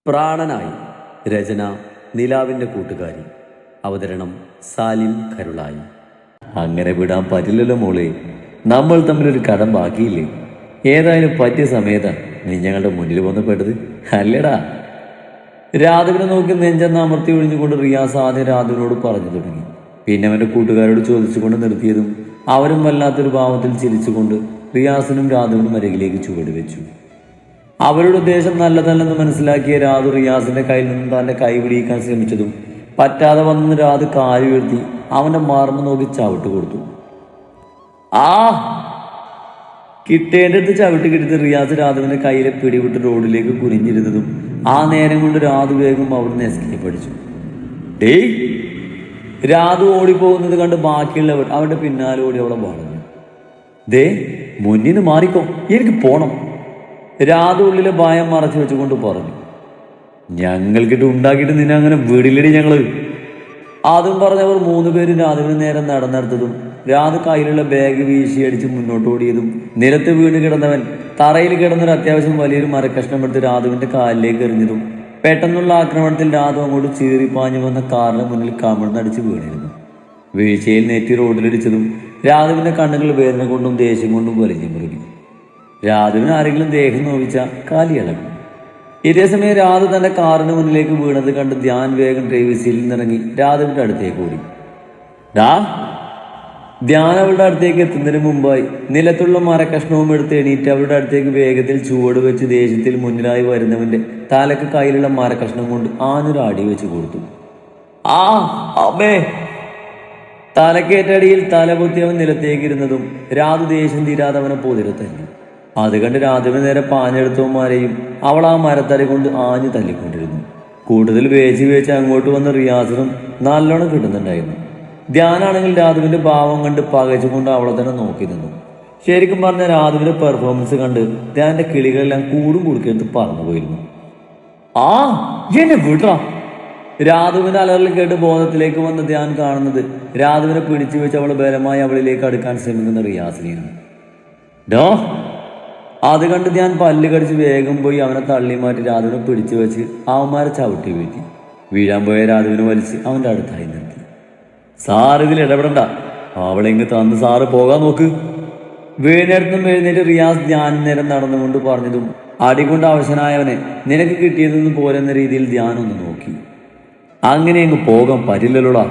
പ്രാണനായി. രചന നിലാവിൻ്റെ കൂട്ടുകാരി. അവതരണം സാലിം കരുളായി. അങ്ങനെ വിടാൻ പറ്റില്ലല്ലോ മോളെ, നമ്മൾ തമ്മിലൊരു കടം ബാക്കിയില്ലേ? ഏതായാലും പറ്റിയ സമയത്താ നീ ഞങ്ങളുടെ മുന്നിൽ വന്ന് പെട്ടത് അല്ലേടാ. രാധവിനെ നോക്കി നെഞ്ചെന്ന് അമർത്തി ഒഴിഞ്ഞുകൊണ്ട് റിയാസ് ആദ്യം രാധവിനോട് പറഞ്ഞു തുടങ്ങി. പിന്നെ അവൻ്റെ കൂട്ടുകാരോട് ചോദിച്ചുകൊണ്ട് നിർത്തിയതും അവരും വല്ലാത്തൊരു ഭാവത്തിൽ ചിരിച്ചുകൊണ്ട് റിയാസിനും രാധവിനും അരികിലേക്ക് ചുവട് വെച്ചു. അവരുടെ ഉദ്ദേശം നല്ലതല്ലെന്ന് മനസ്സിലാക്കിയ രാധു റിയാസിന്റെ കയ്യിൽ നിന്നും തന്റെ കൈ പിടിക്കാൻ ശ്രമിച്ചതും പറ്റാതെ വന്ന് രാധു കാല് ഉയർത്തി അവന്റെ മാർമ്മ നോക്കി ചവിട്ട് കൊടുത്തു. ആ കിട്ടേണ്ടടുത്ത് ചവിട്ട് കിട്ടിയത് റിയാസ് രാധുവിന്റെ കയ്യിലെ പിടിവിട്ട് റോഡിലേക്ക് കുനിഞ്ഞിരുന്നതും ആ നേരം കൊണ്ട് രാധു വേഗം അവിടുന്ന് എസ്കേപ്പ് അടിച്ചു. ഡേയ്! രാധു ഓടിപ്പോകുന്നത് കണ്ട് ബാക്കിയുള്ളവർ അവരുടെ പിന്നാലെ ഓടി അവളെ വളഞ്ഞു. ദേ, മുന്നിൽ നിന്ന് മാറിക്കോ, എനിക്ക് പോണം. രാധു ഉള്ളിലെ ഭയം മറച്ചു വെച്ചുകൊണ്ട് പറഞ്ഞു. ഞങ്ങൾക്കിട്ട് ഉണ്ടാക്കിയിട്ട് നിന്നെ അങ്ങനെ വീടില്ലടി ഞങ്ങള്. അതും പറഞ്ഞവർ 3 പേരും രാധുവിന് നേരെ നടന്നെടുത്തതും രാധു കയ്യിലുള്ള ബാഗ് വീശി അടിച്ച് മുന്നോട്ട് ഓടിയതും നിലത്ത് വീണ് കിടന്നവൻ തറയിൽ കിടന്നൊരു അത്യാവശ്യം വലിയൊരു മരക്കഷ്ണം എടുത്ത് രാധുവിന്റെ കാലിലേക്ക് എറിഞ്ഞതും പെട്ടെന്നുള്ള ആക്രമണത്തിൽ രാധു അങ്ങോട്ട് ചീറിപ്പാഞ്ഞു വന്ന കാറിന് മുന്നിൽ കമിഴ്ന്നടിച്ച് വീണിരുന്നു. വീഴ്ചയിൽ നെറ്റി റോഡിലിടിച്ചതും രാധുവിന്റെ കണ്ണുകൾ വേദന കൊണ്ടും ദേഷ്യം കൊണ്ടും വലിഞ്ഞു മുറുകി. രാധുവിന് ആരെങ്കിലും ദേഹം നോവിച്ച കാലിയളകും. ഇതേസമയം രാധു തന്റെ കാറിന് മുന്നിലേക്ക് വീണത് കണ്ട് ധ്യാൻ വേഗം ഡ്രൈവർ സീറ്റിൽ നിന്നിറങ്ങി രാധുവിന്റെ അടുത്തേക്ക് ഓടി. ധ്യാൻ അവളുടെ അടുത്തേക്ക് എത്തുന്നതിന് മുമ്പായി നിലത്തുള്ള മരക്കഷ്ണവും എടുത്ത് എണീറ്റ് അവളുടെ അടുത്തേക്ക് വേഗത്തിൽ ചുവട് വെച്ച് ദേഷ്യത്തിൽ മുന്നിലായി വരുന്നവന്റെ തലക്ക് കയ്യിലുള്ള മരക്കഷ്ണം കൊണ്ട് ആഞ്ഞൊരു അടി വെച്ച് കൊടുത്തു. ആ അമ്മേ! തലക്കേറ്റടിയിൽ തലപൊത്തി അവൻ നിലത്തേക്ക് ഇരുന്നതും രാധു ദേഷ്യം തീരാതെ അവനെ പൊതിരത്തല്ലി. അത് കണ്ട് രാധുവിന് നേരെ പാഞ്ഞെടുത്തവന്മാരെയും അവൾ ആ മരത്തടി കൊണ്ട് ആഞ്ഞു തല്ലിക്കൊണ്ടിരുന്നു. കൂടുതൽ വേച്ച് അങ്ങോട്ട് വന്ന റിയാസിനും നല്ലോണം കിട്ടുന്നുണ്ടായിരുന്നു. ധ്യാനാണെങ്കിൽ രാധുവിന്റെ ഭാവം കണ്ട് പകച്ചുകൊണ്ട് അവളെ തന്നെ നോക്കി നിന്നു. ശരിക്കും പറഞ്ഞ രാധുവിന്റെ പെർഫോമൻസ് കണ്ട് ധ്യാന്റെ കിളികളെല്ലാം കൂടും കുടുക്കെടുത്ത് പറന്നുപോയിരുന്നു. ആ എന്നെ വിടാ! രാധുവിന്റെ അലറൽ കേട്ട് ബോധത്തിലേക്ക് വന്ന ധ്യാൻ കാണുന്നത് രാധുവിനെ പിടിച്ചു വെച്ച് അവളെ ബലമായി അവളിലേക്ക് അടുക്കാൻ ശ്രമിക്കുന്ന റിയാസിനെയാണ്. ഡോ! അത് കണ്ട് ഞാൻ പല്ല് കടിച്ച് വേഗം പോയി അവനെ തള്ളി മാറ്റി രാധുവിനെ പിടിച്ചു വെച്ച് അവന്മാരെ ചവിട്ടി വീഴ്ത്തി. വീഴാൻ പോയ രാധുവിനെ വലിച്ച് അവൻ്റെ അടുത്തായി നിർത്തി. സാർ ഇതിൽ ഇടപെടണ്ട, അവളെങ്ങ് തന്ന് സാറ് പോകാൻ നോക്ക്. വീടിനടുത്തും എഴുന്നേറ്റ് റിയാസ് ധ്യാൻ നേരം നടന്നുകൊണ്ട് പറഞ്ഞതും അടികൊണ്ട് അവശനായവനെ നിനക്ക് കിട്ടിയതെന്ന് പോരെന്ന രീതിയിൽ ധ്യാൻ ഒന്ന് നോക്കി. അങ്ങനെ അങ്ങ് പോകാൻ പറ്റില്ലല്ലോടാ.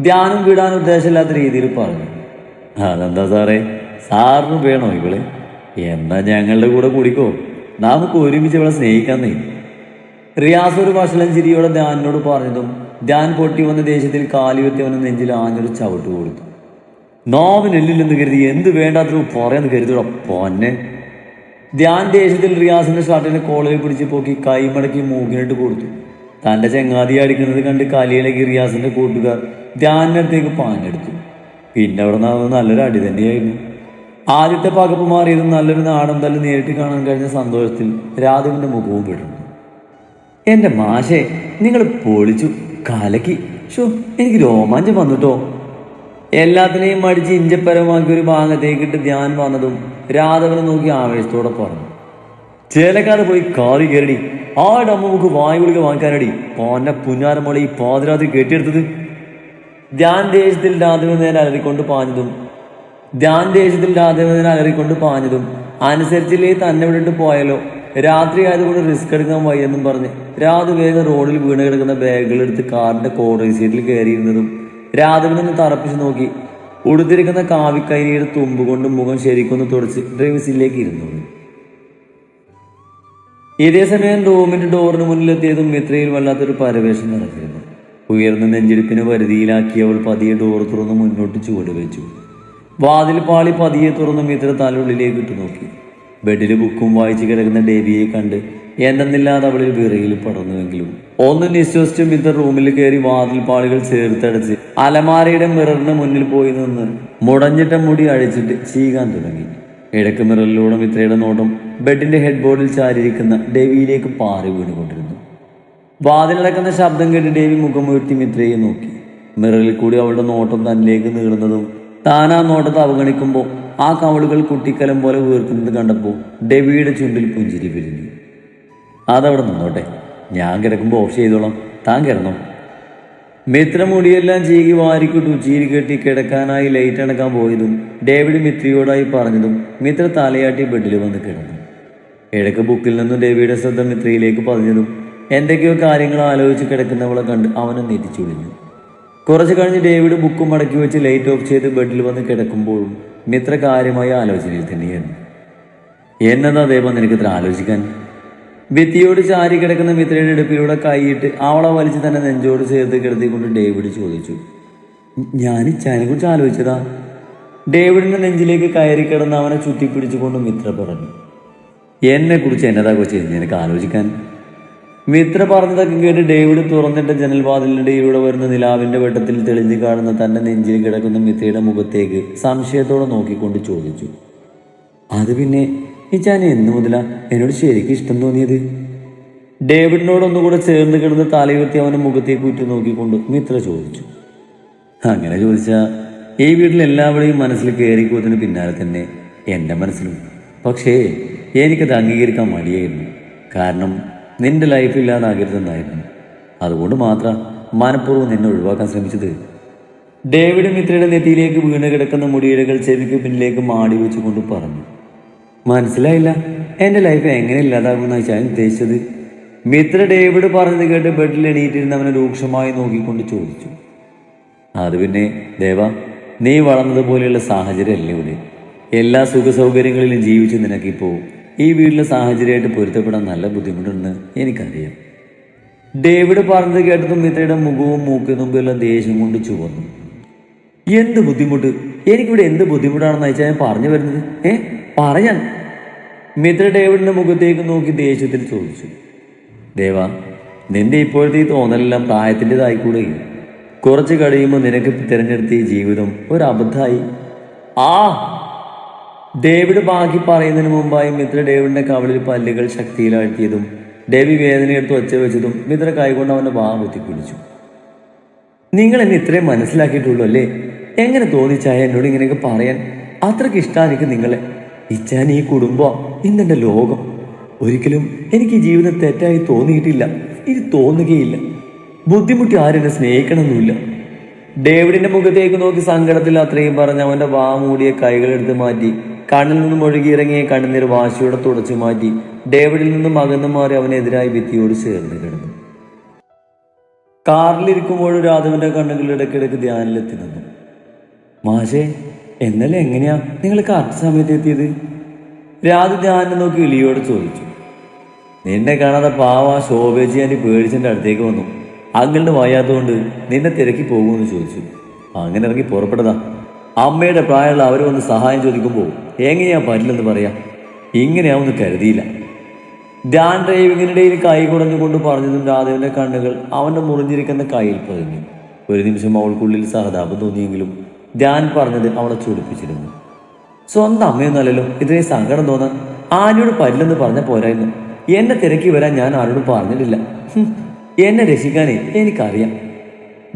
ധ്യാനം വിടാൻ ഉദ്ദേശമില്ലാത്ത രീതിയിൽ പറഞ്ഞു. അതെന്താ സാറേ, സാറിന് വേണോ ഇവളെ? എന്നാ ഞങ്ങളുടെ കൂടെ കൂടിക്കോ, നമുക്ക് ഒരുമിച്ച് ഇവിടെ സ്നേഹിക്കാന്നേ. റിയാസ് ഒരു വഷളം ചിരിയോടെ ധ്യാനിനോട് പറഞ്ഞതും ധ്യാൻ പൊട്ടി വന്ന ദേഷ്യത്തിൽ കാലുവെത്തി അവന് നെഞ്ചിൽ ആഞ്ഞൊരു ചവിട്ട് കൊടുത്തു. നോവിനെല്ലില്ലെന്ന് കരുതി എന്ത് വേണ്ടാത്തൊരു പറയാന്ന് കരുതൂടാ പൊന്നെ. ധ്യാൻ ദേഷ്യത്തിൽ റിയാസിന്റെ ഷർട്ടിനെ കോളറിൽ പിടിച്ച് പോക്കി കൈമടക്കി മൂക്കിനിട്ട് കൊടുത്തു. തന്റെ ചെങ്ങാതിയെ അടിക്കുന്നത് കണ്ട് കലിയിലേക്ക് റിയാസിന്റെ കൂട്ടുകാർ ധ്യാനിനടുത്തേക്ക് പാഞ്ഞെടുത്തു. പിന്നെ അവിടെ നടന്നത് നല്ലൊരു അടി തന്നെയായിരുന്നു. ആദ്യത്തെ പകപ്പ് മാറിയതും നല്ലൊരു നാടൻ തല്ല് നേരിട്ട് കാണാൻ കഴിഞ്ഞ സന്തോഷത്തിൽ രാധുവിന്റെ മുഖവും വിടുന്നു. എന്റെ മാഷേ, നിങ്ങൾ പൊളിച്ചു, കലക്കി. ഷോ, എനിക്ക് രോമാഞ്ചം വന്നിട്ടോ. എല്ലാത്തിനെയും മടിച്ച് ഇഞ്ചപ്പരമാക്കി ഒരു ഭാഗത്തേക്കിട്ട് ധ്യാൻ വന്നതും രാധവനെ നോക്കി ആവേശത്തോടെ പറഞ്ഞു. ചേലക്കാതെ പോയി കാറി കയറടി. ആടെ അമ്മ നമുക്ക് വായു ഗുളിക വാങ്ങിക്കാനടി. പോന്നെ പുഞ്ഞാരമോളെ ഈ പാതിരാത്രി കെട്ടിയെടുത്തത്. ധ്യാൻ ദേഷ്യത്തിൽ രാധുവിനെ നേരെ അലറിക്കൊണ്ട് പാഞ്ഞതും അനുസരിച്ചില്ലേ തന്നെ വിട്ടിട്ട് പോയാലോ, രാത്രി ആയതുകൊണ്ട് റിസ്ക് എടുക്കാൻ വയ്യെന്നും പറഞ്ഞ് രാധു വേഗം റോഡിൽ വീണ് കിടക്കുന്ന ബാഗുകൾ എടുത്ത് കാറിന്റെ കോർണർ സീറ്റിൽ കയറിയിരുന്നതും രാധുവിനൊന്ന് തറപ്പിച്ച് നോക്കി ഉടുത്തിരിക്കുന്ന കാവിക്കൈനിയുടെ തുമ്പ് കൊണ്ട് മുഖം ശരിക്കൊന്ന് തുടച്ച് ഡ്രൈവർ സീറ്റിലേക്ക് ഇരുന്നു. ഇതേ സമയം റൂമിന്റെ ഡോറിന് മുന്നിലെത്തിയതും മിത്രയിൽ വല്ലാത്തൊരു പരവേശം നടന്നിരുന്നു. ഉയർന്ന നെഞ്ചെടുപ്പിന് വരുതിയിലാക്കി അവൾ പതിയെ ഡോർ തുറന്ന് മുന്നോട്ട് ചുവട് വെച്ചു. വാതിൽ പാളി പതിയെ തുറന്ന് മിത്ര തലയുള്ളിലേക്ക് ഇട്ടു നോക്കി. ബെഡിൽ ബുക്കും വായിച്ച് കിടക്കുന്ന ഡേവിയെ കണ്ട് എന്തെന്നില്ലാതെ അവളിൽ വിറയിൽ പടർന്നുവെങ്കിലും ഒന്ന് നിശ്വസിച്ച് മിത്ര റൂമിൽ കയറി വാതിൽ പാളികൾ ചേർത്തടച്ച് അലമാരയുടെ മിററിന് മുന്നിൽ പോയി നിന്ന് മുടഞ്ഞിട്ട മുടി അഴിച്ചിട്ട് ചീകാൻ തുടങ്ങി. ഇടക്ക് മിററിലൂടെ മിത്രയുടെ നോട്ടം ബെഡിന്റെ ഹെഡ് ബോർഡിൽ ചാരിയിരിക്കുന്ന ഡേവിയിലേക്ക് പാറി വീണുകൊണ്ടിരുന്നു. വാതിലടക്കുന്ന ശബ്ദം കേട്ട് ഡേവി മുഖമുയർത്തി മിത്രയെ നോക്കി. മിററിൽ കൂടി അവളുടെ നോട്ടം തന്നിലേക്ക് നീളുന്നതും താൻ ആ നോട്ടത്തെ അവഗണിക്കുമ്പോൾ ആ കവളുകൾ കുട്ടിക്കലം പോലെ ഉയർത്തുന്നത് കണ്ടപ്പോൾ ഡേവിയുടെ ചുണ്ടിൽ പുഞ്ചിരി പിരിഞ്ഞു. അതവിടെ നിന്നോട്ടെ, ഞാൻ കിടക്കുമ്പോൾ ഓഫ് ചെയ്തോളാം, താൻ കിടന്നോ. മിത്ര മുടിയെല്ലാം ചീകി വാരിക്കിട്ടു ചീരി കെട്ടി കിടക്കാനായി ലൈറ്റ് അണക്കാൻ പോയതും ഡേവിഡ് മിത്രയോടായി പറഞ്ഞതും മിത്ര തലയാട്ടി ബെഡിൽ വന്ന് കിടന്നു. ഇടയ്ക്ക് ബുക്കിൽ നിന്നും ഡേവിയുടെ ശ്രദ്ധ മിത്രയിലേക്ക് പതിഞ്ഞതും എന്തൊക്കെയോ കാര്യങ്ങൾ ആലോചിച്ച് കിടക്കുന്നവളെ കണ്ട് അവനെ നെറ്റിച്ചുളിഞ്ഞു. കുറച്ച് കഴിഞ്ഞ് ഡേവിഡ് ബുക്ക് മടക്കി വെച്ച് ലൈറ്റ് ഓഫ് ചെയ്ത് ബെഡിൽ വന്ന് കിടക്കുമ്പോഴും മിത്ര കാര്യമായ ആലോചനയിൽ തന്നെയായിരുന്നു. എന്നതാ ദേവ നിനക്ക് ഇത്ര ആലോചിക്കാൻ? ഭിത്തിയോട് ചാരി കിടക്കുന്ന മിത്രയുടെ ഇടുപ്പിലൂടെ കൈയിട്ട് അവളെ വലിച്ച് തന്നെ നെഞ്ചോട് ചേർത്ത് കിടത്തിക്കൊണ്ട് ഡേവിഡ് ചോദിച്ചു. ഞാൻ ഇച്ചാനെ കുറിച്ച് ആലോചിച്ചതാ. ഡേവിഡിന്റെ നെഞ്ചിലേക്ക് കയറി കിടന്ന് അവനെ ചുറ്റിപ്പിടിച്ചുകൊണ്ട് മിത്ര പറഞ്ഞു. എന്നെ കുറിച്ച് എന്നതാ കൊച്ചേ നിനക്ക് ആലോചിക്കാൻ? മിത്ര പറഞ്ഞതൊക്കെ കേട്ട് ഡേവിഡ് തുറന്നിട്ട ജനൽവാതിലിനിടയിലൂടെ വരുന്ന നിലാവിന്റെ വെട്ടത്തിൽ തെളിഞ്ഞു കാണുന്ന തന്റെ നെഞ്ചിൽ കിടക്കുന്ന മിത്രയുടെ മുഖത്തേക്ക് സംശയത്തോടെ നോക്കിക്കൊണ്ട് ചോദിച്ചു. അത് പിന്നെ ഇച്ചാൻ എന്നു മുതലാ എന്നോട് ശരിക്കും ഇഷ്ടം തോന്നിയത്? ഡേവിഡിനോടൊന്നുകൂടെ ചേർന്ന് കിടന്ന് തലയുയർത്തി അവന്റെ മുഖത്തേക്ക് ഉറ്റു നോക്കിക്കൊണ്ട് മിത്ര ചോദിച്ചു. അങ്ങനെ ചോദിച്ചാ ഈ വീട്ടിൽ എല്ലാവരുടെയും മനസ്സിൽ കയറിക്കൂത്തിന് പിന്നാലെ തന്നെ എൻ്റെ മനസ്സിലും. പക്ഷേ എനിക്കത് അംഗീകരിക്കാൻ മടിയായിരുന്നു. കാരണം നിന്റെ ലൈഫ് ഇല്ലാതാകരുതെന്നായിരുന്നു. അതുകൊണ്ട് മാത്രം മനഃപൂർവ്വം നിന്നെ ഒഴിവാക്കാൻ ശ്രമിച്ചത്. ഡേവിഡ് മിത്രയുടെ നെറ്റിയിലേക്ക് വീണ് കിടക്കുന്ന മുടിയിഴകൾ ചെവിക്ക് പിന്നിലേക്ക് മാടി വെച്ചുകൊണ്ട് പറഞ്ഞു. മനസ്സിലായില്ല, എൻ്റെ ലൈഫ് എങ്ങനെ ഇല്ലാതാകുമെന്നാണ് ഞാൻ ഉദ്ദേശിച്ചത്. മിത്ര ഡേവിഡ് പറഞ്ഞത് കേട്ട് ബെഡിൽ എണീറ്റിരുന്നവനെ രൂക്ഷമായി നോക്കിക്കൊണ്ട് ചോദിച്ചു. അത് പിന്നെ ദേവ, നീ വളർന്നതുപോലെയുള്ള സാഹചര്യമല്ലേ ഇവിടെ. എല്ലാ സുഖ സൗകര്യങ്ങളിലും ജീവിച്ച് നിനക്കിപ്പോൾ ഈ വീട്ടിലെ സാഹചര്യമായിട്ട് പൊരുത്തപ്പെടാൻ നല്ല ബുദ്ധിമുട്ടുണ്ടെന്ന് എനിക്കറിയാം. ഡേവിഡ് പറഞ്ഞത് കേട്ടതും മിത്രയുടെ മുഖവും മൂക്കിനും മുമ്പെല്ലാം ദേഷ്യം കൊണ്ട് ചുവന്നു. എന്ത് ബുദ്ധിമുട്ട്? എനിക്കിവിടെ എന്ത് ബുദ്ധിമുട്ടാണെന്ന് അയച്ചാൽ ഞാൻ പറഞ്ഞു വരുന്നത്? പറയാൻ. മിത്ര ഡേവിഡിന്റെ മുഖത്തേക്ക് നോക്കി ദേഷ്യത്തിൽ ചോദിച്ചു. ദേവ, നിന്റെ ഇപ്പോഴത്തെ ഈ തോന്നലെല്ലാം പ്രായത്തിൻ്റെതായിക്കൂടെ? കുറച്ച് കഴിയുമ്പോൾ നിനക്ക് തിരഞ്ഞെടുത്ത ഈ ജീവിതം ഒരു അബദ്ധമായി. ഡേവിഡ് ബാക്കി പറയുന്നതിന് മുമ്പായി മിത്ര ഡേവിഡിന്റെ കവളിൽ പല്ലുകൾ ശക്തിയിലാഴ്ത്തിയതും ഡേവി വേദനയെടുത്ത് ഒച്ച വെച്ചതും മിത്ര കൈകൊണ്ട് അവന്റെ വാ കുത്തിപ്പിടിച്ചു. നിങ്ങൾ എന്നെ ഇത്രയും മനസ്സിലാക്കിയിട്ടുള്ളൂ അല്ലേ? എങ്ങനെ തോന്നിച്ചായ എന്നോട് ഇങ്ങനെയൊക്കെ പറയാൻ? അത്രയ്ക്ക് ഇഷ്ടമാണ് എനിക്ക് നിങ്ങളെ. ഇച്ചാൻ ഈ കുടുംബം ഇന്നെൻ്റെ ലോകം. ഒരിക്കലും എനിക്ക് ജീവിതം തെറ്റായി തോന്നിയിട്ടില്ല, ഇത് തോന്നുകയില്ല. ബുദ്ധിമുട്ടി ആരും എന്നെ സ്നേഹിക്കണമെന്നില്ല. ഡേവിഡിന്റെ മുഖത്തേക്ക് നോക്കി സങ്കടത്തിൽ അത്രയും പറഞ്ഞ് അവന്റെ വാ മൂടിയ കൈകളെടുത്ത് മാറ്റി കണ്ണിൽ നിന്നും ഒഴുകിയിറങ്ങിയ കണ്ണുനീർ വാശിയോടെ തുടച്ചു മാറ്റി ഡേവിഡിൽ നിന്നും അകന്നു മാറി അവനെതിരായി ഭിത്തിയോട് ചേർന്ന് കിടന്നു. കാറിലിരിക്കുമ്പോഴും രാധവന്റെ കണ്ണുകൾ ഇടയ്ക്കിടയ്ക്ക് ധ്യാനിലെത്തി നിന്നു. മാഷേ, എന്നല്ലേ എങ്ങനെയാ നിങ്ങൾ കറക്റ്റ് സമയത്ത് എത്തിയത്? രാധ ധ്യാനം നോക്കി ഇളിയോട് ചോദിച്ചു. നിന്നെ കാണാതെ പാവ ശോഭേജി ആൻറ്റി പേടിച്ചെൻ്റെ അടുത്തേക്ക് വന്നു. അങ്ങളുടെ വയ്യാത്തതുകൊണ്ട് നിന്നെ തിരക്കി പോകുമെന്ന് ചോദിച്ചു. അങ്ങനെ ഇറങ്ങി പുറപ്പെട്ടതാ. അമ്മയുടെ പ്രായമുള്ള അവർ വന്ന് സഹായം ചോദിക്കുമ്പോൾ എങ്ങനെയാ പറ്റില്ലെന്ന് പറയാ. ഇങ്ങനെയാവൊന്ന് കരുതിയില്ല. ധ്യാൻ ഡ്രൈവിങ്ങിനിടയിൽ കൈ കുടഞ്ഞുകൊണ്ട് പറഞ്ഞതും രാധവന്റെ കണ്ണുകൾ അവന്റെ മുറിഞ്ഞിരിക്കുന്ന കയ്യിൽ പതിഞ്ഞു. ഒരു നിമിഷം അവൾക്കുള്ളിൽ സഹതാപം തോന്നിയെങ്കിലും ധ്യാൻ പറഞ്ഞത് അവളെ ചൊടിപ്പിച്ചിരുന്നു. സ്വന്തം അമ്മയൊന്നല്ലല്ലോ ഇത്രയും സങ്കടം തോന്നാൻ. ആനയോട് പറ്റില്ലെന്ന് പറഞ്ഞ പോരായിരുന്നു. എന്നെ തിരക്കി വരാൻ ഞാൻ ആരോടും പറഞ്ഞിട്ടില്ല. എന്നെ രക്ഷിക്കാനേ എനിക്കറിയാം.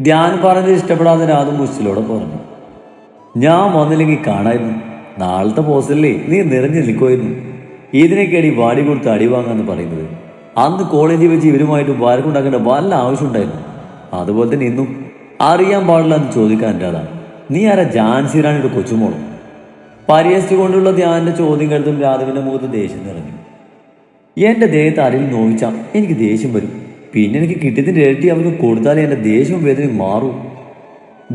ധ്യാൻ പറഞ്ഞത് ഇഷ്ടപ്പെടാതെ രാധ മുച്ചിലോടെ പറഞ്ഞു. ഞാൻ വന്നില്ലെങ്കിൽ കാണായിരുന്നു. നാളത്തെ പോസ്റ്റല്ലേ നീ നിറഞ്ഞു നിൽക്കുമായിരുന്നു. ഇതിനൊക്കെയാണ് ഈ വാടി കൊടുത്ത് അടി വാങ്ങാന്ന് പറയുന്നത്. അന്ന് കോളേജിൽ വെച്ച് ഇവരുമായിട്ട് വഴക്കുണ്ടാക്കേണ്ട വല്ല ആവശ്യമുണ്ടായിരുന്നു. അതുപോലെ തന്നെ ഇന്നും അറിയാൻ പാടില്ല എന്ന് ചോദിക്കാൻ രാധാ. നീ ആരാ? ജാൻസിറാണിയുടെ കൊച്ചുമോളോ? പരിഹസിച്ചുകൊണ്ടുള്ള ധ്യാനിന്റെ ചോദ്യം കേട്ടും രാധവിന്റെ മുഖത്ത് ദേഷ്യം നിറഞ്ഞു. എൻ്റെ ദേഹത്ത് ആരെങ്കിലും നോവിച്ചാൽ എനിക്ക് ദേഷ്യം വരും. പിന്നെ എനിക്ക് കിട്ടിയതിൻ്റെ ഇരട്ടി അവർക്ക് കൊടുത്താലേ എൻ്റെ ദേഷ്യവും വേദനയും മാറും.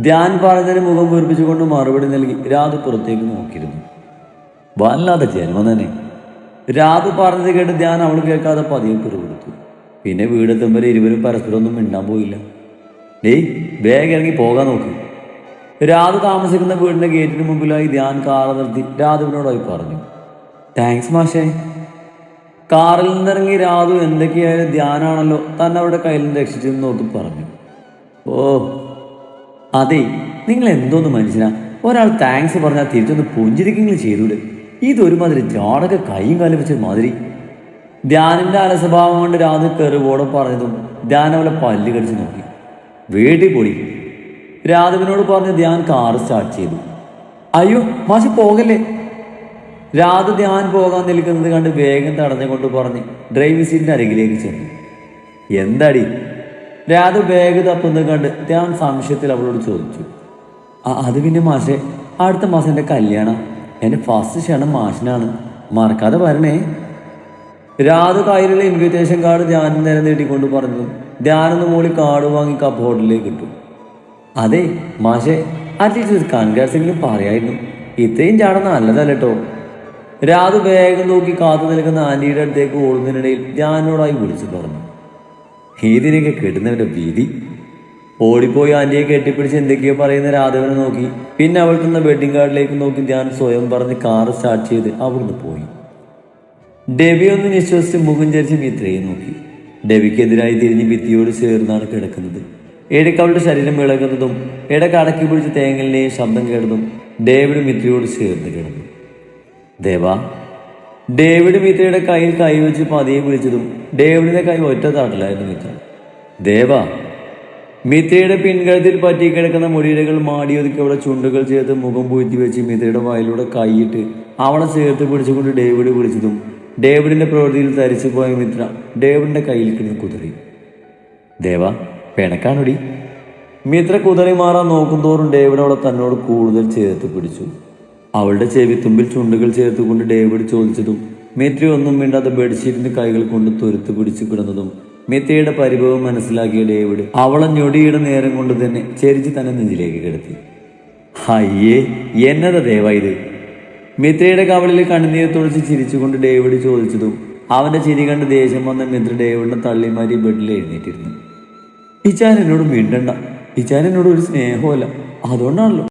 ധ്യാൻ പറഞ്ഞതിന് മുഖം വീർപ്പിച്ചുകൊണ്ട് മറുപടി നൽകി രാധ പുറത്തേക്ക് നോക്കിയിരുന്നു. വല്ലാത്ത ജന്മം തന്നെ. രാധ പറഞ്ഞത് കേട്ട് ധ്യാൻ അവൾ കേൾക്കാതെ പതിയെ പിറുപിടുത്തു. പിന്നെ വീടെത്തും വരെ ഇരുവരും പരസ്പരം ഒന്നും മിണ്ടാൻ പോയില്ല. വേഗം ഇറങ്ങി പോകാൻ നോക്ക്. രാധ താമസിക്കുന്ന വീടിന്റെ ഗേറ്റിന് മുമ്പിലായി ധ്യാൻ കാറ് നിർത്തി രാധുവിനോടായി പറഞ്ഞു. താങ്ക്സ് മാഷേ. കാറിൽ നിന്നിറങ്ങി രാധു എന്തൊക്കെയായാലും ധ്യാനാണല്ലോ തന്നെ അവരുടെ കയ്യിൽ നിന്ന് രക്ഷിച്ചെന്ന് ഓർത്ത് പറഞ്ഞു. ഓ അതെ, നിങ്ങൾ എന്തോന്ന് മനുഷ്യനാ. ഒരാൾ താങ്ക്സ് പറഞ്ഞാൽ തിരിച്ചൊന്ന് പുഞ്ചിരിക്കെങ്കിലും ചെയ്തൂടെ? ഇതൊരുമാതിരി ജാടക കൈയും കാലും വെച്ച മാതിരി. ധ്യാനിന്റെ അലസ്വഭാവം കൊണ്ട് രാധു കെറുവോടെ പറഞ്ഞതും ധ്യാൻ അവളെ പല്ല് കടിച്ച് നോക്കി. വീട്ടിൽ പൊടി. രാധുവിനോട് പറഞ്ഞ് ധ്യാൻ കാറ് സ്റ്റാർട്ട് ചെയ്തു. അയ്യോ മാഷി പോകല്ലേ. രാധ ധ്യാൻ പോകാൻ നിൽക്കുന്നത് കണ്ട് വേഗം തടഞ്ഞുകൊണ്ട് പറഞ്ഞ് ഡ്രൈവിംഗ് സീറ്റിന്റെ അരികിലേക്ക് ചെന്നു. എന്താടി? രാധ ബാഗ് തപ്പുന്നത് കണ്ട് ധ്യാൻ സംശയത്തിൽ അവളോട് ചോദിച്ചു. അത് പിന്നെ മാഷെ, അടുത്ത മാസം എൻ്റെ കല്യാണം. എൻ്റെ ഫസ്റ്റ് ക്ഷണം മാഷിനാണ്, മറക്കാതെ വരണേ. രാധ കയ്യിലുള്ള ഇൻവിറ്റേഷൻ കാർഡ് ധ്യാനം നേരെ നീട്ടിക്കൊണ്ട് പറഞ്ഞതും ധ്യാനൊന്ന് മോളി കാർഡ് വാങ്ങി കപ്പ് ഹോട്ടലിലേക്ക് ഇട്ടു. അതെ മാഷെ, അറ്റ്ലീസ്റ്റ് ഒരു കൺഗ്രാറ്റ്സെങ്കിലും പറയായിരുന്നു. ഇത്രയും ചാട നല്ലതല്ലോ. രാധ വേഗം നോക്കി കാത്തു നിൽക്കുന്ന ആന്റിയുടെ അടുത്തേക്ക് ഓടുന്നതിനിടയിൽ ധ്യാനോടായി വിളിച്ചു പറഞ്ഞു. ഇതിനൊക്കെ കിട്ടുന്നവരുടെ ഭീതി. ഓടിപ്പോയി ആന്റിയെ കെട്ടിപ്പിടിച്ച് എന്തൊക്കെയോ പറയുന്ന രാധവനെ നോക്കി പിന്നെ അവൾ തന്ന വെഡിങ് കാർഡിലേക്ക് നോക്കി ധ്യാൻ സ്വയം പറഞ്ഞ് കാറ് സ്റ്റാർട്ട് ചെയ്ത് അവിടുന്ന് പോയി. ഡെബി ഒന്ന് നിശ്വസിച്ച് മുഖം ചരിച്ച് മിത്രയെ നോക്കി. ഡെബിക്കെതിരായി തിരിഞ്ഞ് ഭിത്തിയോട് ചേർന്നാണ് കിടക്കുന്നത്. ഇടയ്ക്ക് അവളുടെ ശരീരം ഇളകുന്നതും ഇടയ്ക്ക് അടക്കി പിടിച്ച് തേങ്ങലിനെയും ശബ്ദം കേട്ടതും ഡേവിഡ് മിത്രയോട് ചേർന്ന് കിടന്നു. ദേവാ. ഡേവിഡ് മിത്രയുടെ കയ്യിൽ കൈവച്ച് പതിയെ വിളിച്ചതും ഡേവിഡിന്റെ കൈ ഒറ്റ താട്ടിലായിരുന്നു മിത്ര. ദേവാ. മിത്രയുടെ പിൻകഴുത്തിൽ പറ്റിക്കിടക്കുന്ന മുടിയിടകൾ മാടിയൊതുക്കി അവളെ ചുണ്ടുകൾ ചേർത്ത് മുഖം പൂഴ്ത്തി വെച്ച് മിത്രയുടെ വായിലൂടെ കൈയിട്ട് അവളെ ചേർത്ത് പിടിച്ചുകൊണ്ട് ഡേവിഡ് വിളിച്ചതും ഡേവിഡിന്റെ പ്രവൃത്തിയിൽ തരിച്ചു പോയ മിത്ര ഡേവിഡിന്റെ കയ്യിൽ കിടന്ന് കുതറി. ദേവാ, പിണക്കാണൊടി. മിത്ര കുതറി മാറാൻ നോക്കും തോറും ഡേവിഡ് അവളെ തന്നോട് കൂടുതൽ ചേർത്ത് പിടിച്ചു. അവളുടെ ചെവിത്തുമ്പിൽ ചുണ്ടുകൾ ചേർത്തുകൊണ്ട് ഡേവിഡ് ചോദിച്ചതും മിത്ര ഒന്നും മിണ്ടാതെ ബെഡ്ഷീറ്റിന്റെ കൈകൾ കൊണ്ട് തുരുത്ത് പിടിച്ചു കിടന്നതും മിത്രയുടെ പരിഭവം മനസ്സിലാക്കിയ ഡേവിഡ് അവളെ ഞൊടിയുടെ നേരം കൊണ്ട് തന്നെ ചെരിച്ച് തന്നെ നെഞ്ചിലേക്ക് കിടത്തി. അയ്യേ, എന്നതാ ദേവാ ഇത്? മിത്രയുടെ കവളിൽ കണ്ണുനീർ തുളച്ച് ചിരിച്ചുകൊണ്ട് ഡേവിഡ് ചോദിച്ചതും അവന്റെ ചിരി കണ്ട് ദേഷ്യം വന്ന മിത്ര ഡേവിഡിനെ തള്ളിമാരി ബെഡിൽ എഴുന്നേറ്റിരുന്നു. ഇച്ചാൻ എന്നോട് മിണ്ടണ്ട. ഇച്ചാൻ എന്നോട് ഒരു സ്നേഹമല്ല, അതുകൊണ്ടാണല്ലോ